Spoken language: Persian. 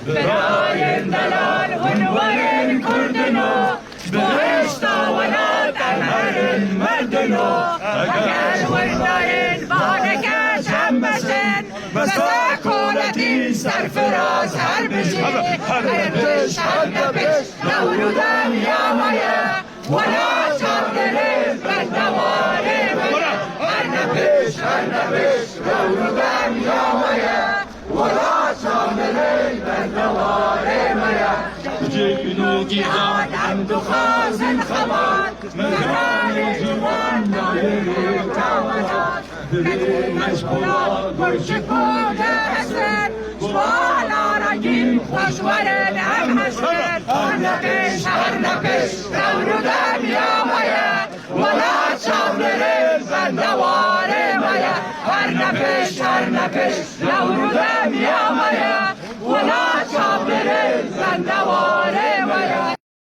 برایم دلال ونوار کردنو بهشت ولاد هر مردنو اگر وردارین بانکش هم بشن بس کولتی سرفراز هر بشی هرپش هر نپش نورودم یامایه ولا چاپدره بندواره مایه هر نپش نورودم یامایه ولا چاپدره بندواره مایه جيلو جهاد عبد خازن خبات مكان جوان ناير تعودات كتر مشغولات برشكون حسن جوال عراجين خوش ورد هم حسن هر نقش نورودم يا مايا ولا شابلرين بندوار مايا هر نقش نورودم يا مايا ولا شابلرين بندوار